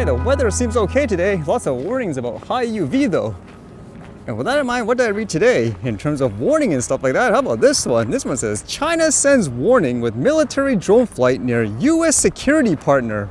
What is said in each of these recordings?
Hey, the weather seems okay today. Lots of warnings about high UV though. And with that in mind, what did I read today in terms of warning and stuff like that? How about this one? This one says, China sends warning with military drone flight near US security partner.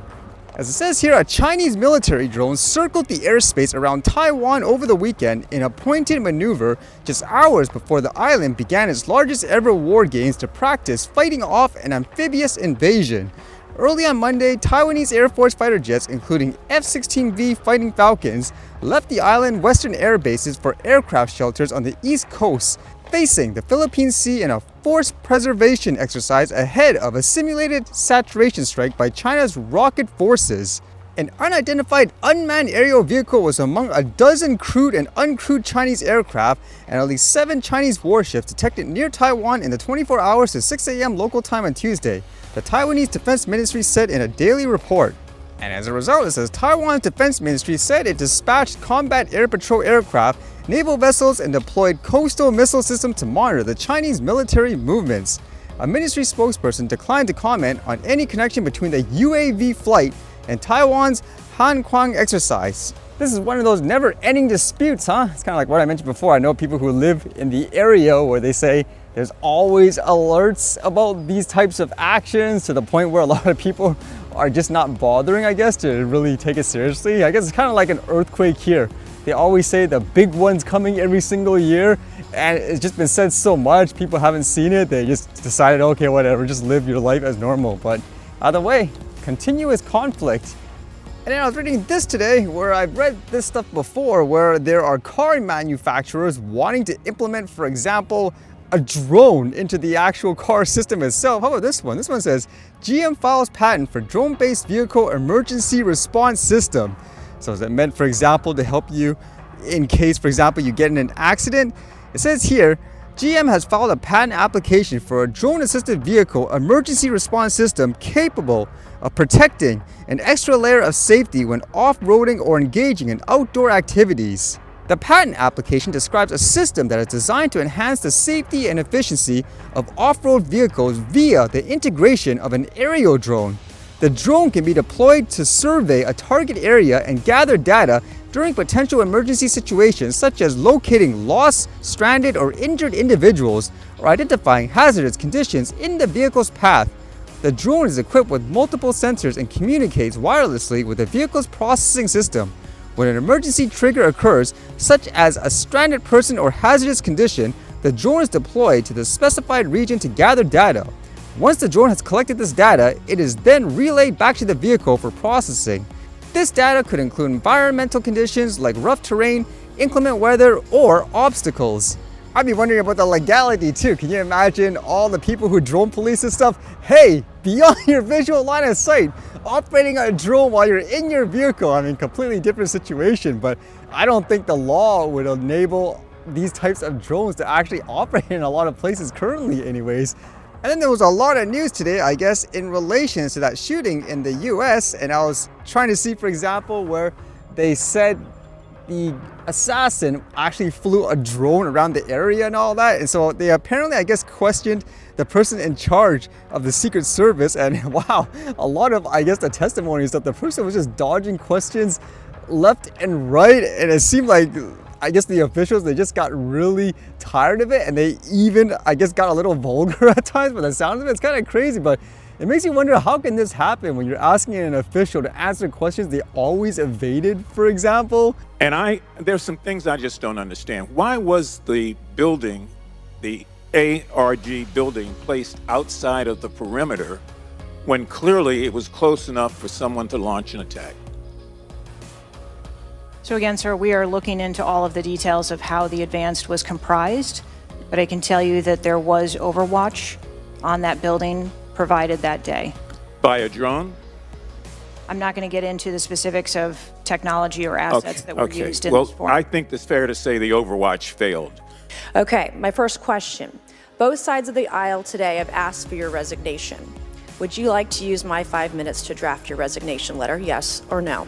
As it says here, a Chinese military drone circled the airspace around Taiwan over the weekend in a pointed maneuver just hours before the island began its largest ever war games to practice fighting off an amphibious invasion. Early on Monday, Taiwanese Air Force fighter jets, including F-16V Fighting Falcons, left the island western air bases for aircraft shelters on the east coast, facing the Philippine Sea in a forced preservation exercise ahead of a simulated saturation strike by China's rocket forces. An unidentified unmanned aerial vehicle was among a dozen crewed and uncrewed Chinese aircraft and at least 7 Chinese warships detected near Taiwan in the 24 hours to 6 a.m. local time on Tuesday, the Taiwanese Defense Ministry said in a daily report. And as a result, it says Taiwan's Defense Ministry said it dispatched combat air patrol aircraft, naval vessels, and deployed coastal missile systems to monitor the Chinese military movements. A ministry spokesperson declined to comment on any connection between the UAV flight and Taiwan's Hanquang exercise. This is one of those never-ending disputes, huh? It's kind of like what I mentioned before. I know people who live in the area where they say there's always alerts about these types of actions to the point where a lot of people are just not bothering, I guess, to really take it seriously. I guess it's kind of like an earthquake here. They always say the big one's coming every single year, and it's just been said so much, people haven't seen it. They just decided, okay, whatever, just live your life as normal. But either way, continuous conflict. And then I was reading this today where I've read this stuff before where there are car manufacturers wanting to implement, for example, a drone into the actual car system itself. How about this one? This one says, GM files patent for drone-based vehicle emergency response system. So is it meant, for example, to help you in case, for example, you get in an accident? It says here, GM has filed a patent application for a drone-assisted vehicle emergency response system capable of protecting an extra layer of safety when off-roading or engaging in outdoor activities. The patent application describes a system that is designed to enhance the safety and efficiency of off-road vehicles via the integration of an aerial drone. The drone can be deployed to survey a target area and gather data during potential emergency situations such as locating lost, stranded, or injured individuals or identifying hazardous conditions in the vehicle's path. The drone is equipped with multiple sensors and communicates wirelessly with the vehicle's processing system. When an emergency trigger occurs, such as a stranded person or hazardous condition, the drone is deployed to the specified region to gather data. Once the drone has collected this data, it is then relayed back to the vehicle for processing. This data could include environmental conditions like rough terrain, inclement weather, or obstacles. I'd be wondering about the legality too. Can you imagine all the people who drone police and stuff? Hey, beyond your visual line of sight, operating a drone while you're in your vehicle. I mean, completely different situation, but I don't think the law would enable these types of drones to actually operate in a lot of places currently anyways. And then there was a lot of news today, I guess, in relation to that shooting in the US. And I was trying to see, for example, where they said the assassin actually flew a drone around the area and all that. And so they apparently, I guess, questioned the person in charge of the Secret Service. And wow, a lot of, I guess, the testimonies that the person was just dodging questions left and right. And it seemed like, I guess the officials, they just got really tired of it. And they even, I guess, got a little vulgar at times, but the sound of it, it's kind of crazy. But it makes you wonder, how can this happen when you're asking an official to answer questions they always evaded, for example? And there's some things I just don't understand. Why was the building, the ARG building, placed outside of the perimeter when clearly it was close enough for someone to launch an attack? So again, sir, we are looking into all of the details of how the advanced was comprised, but I can tell you that there was overwatch on that building provided that day. By a drone? I'm not going to get into the specifics of technology or assets that were used in this forum. I think it's fair to say the overwatch failed. Okay, my first question. Both sides of the aisle today have asked for your resignation. Would you like to use my 5 minutes to draft your resignation letter, yes or no?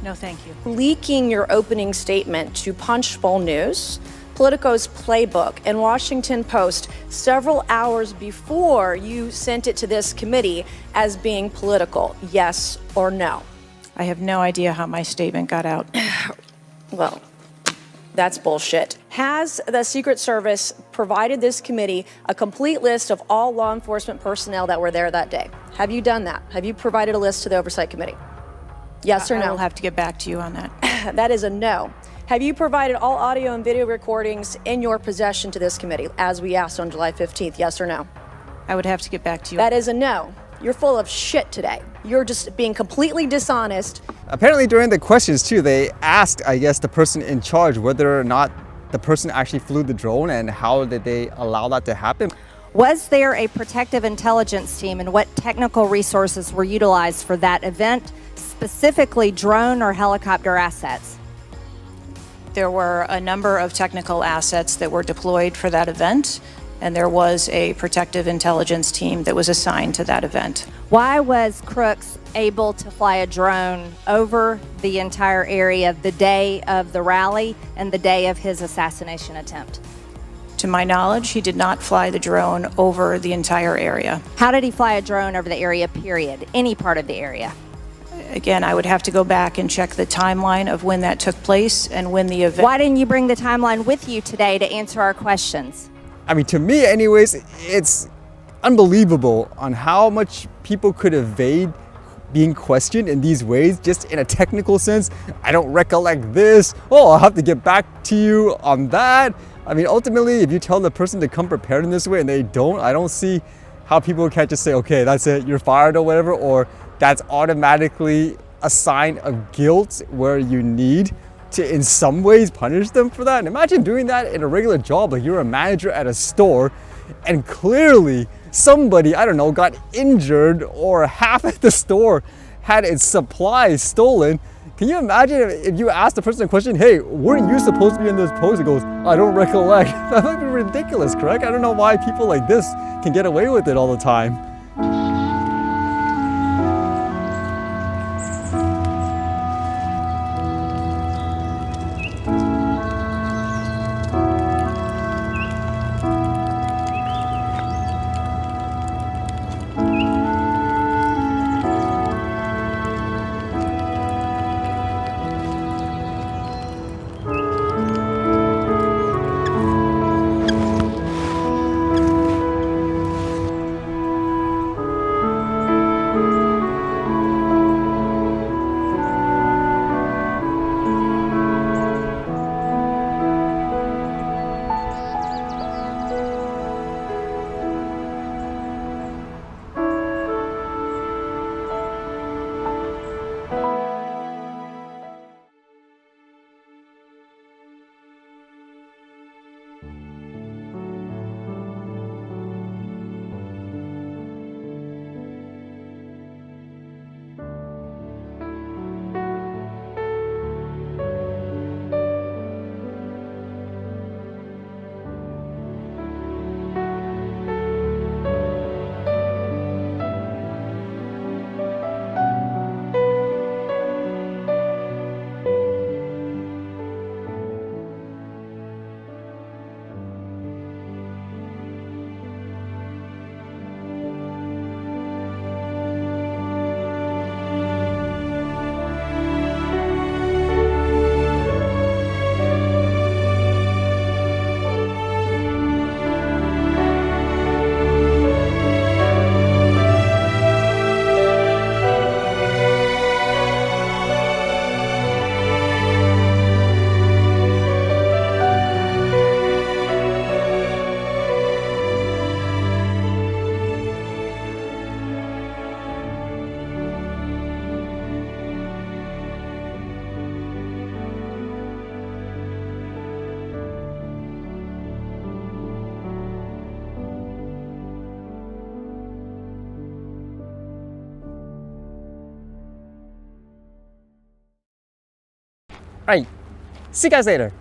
No, thank you. Leaking your opening statement to Punchbowl News, Politico's Playbook, and Washington Post several hours before you sent it to this committee as being political, yes or no? I have no idea how my statement got out. Well, that's bullshit. Has the Secret Service provided this committee a complete list of all law enforcement personnel that were there that day? Have you done that? Have you provided a list to the Oversight Committee? Yes or no? I will have to get back to you on that. That is a no. Have you provided all audio and video recordings in your possession to this committee, as we asked on July 15th? Yes or no? I would have to get back to you. That is a no. You're full of shit today. You're just being completely dishonest. Apparently during the questions too, they asked, I guess, the person in charge whether or not the person actually flew the drone and how did they allow that to happen. Was there a protective intelligence team, and what technical resources were utilized for that event, specifically drone or helicopter assets? There were a number of technical assets that were deployed for that event, and there was a protective intelligence team that was assigned to that event. Why was Crooks able to fly a drone over the entire area the day of the rally and the day of his assassination attempt? To my knowledge, he did not fly the drone over the entire area. How did he fly a drone over the area, period? Any part of the area? Again, I would have to go back and check the timeline of when that took place and when the event... Why didn't you bring the timeline with you today to answer our questions? I mean, to me anyways, it's unbelievable on how much people could evade being questioned in these ways, just in a technical sense. I don't recollect this. Oh, I'll have to get back to you on that. I mean, ultimately, if you tell the person to come prepared in this way and they don't, I don't see how people can't just say, okay, that's it, you're fired or whatever, or that's automatically a sign of guilt where you need to in some ways punish them for that. And imagine doing that in a regular job, like you're a manager at a store and clearly somebody, I don't know, got injured or half of the store had its supplies stolen. Can you imagine if you asked the person a question, hey, weren't you supposed to be in this post? It goes, I don't recollect. That might be ridiculous, correct? I don't know why people like this can get away with it all the time. All right, see you guys later.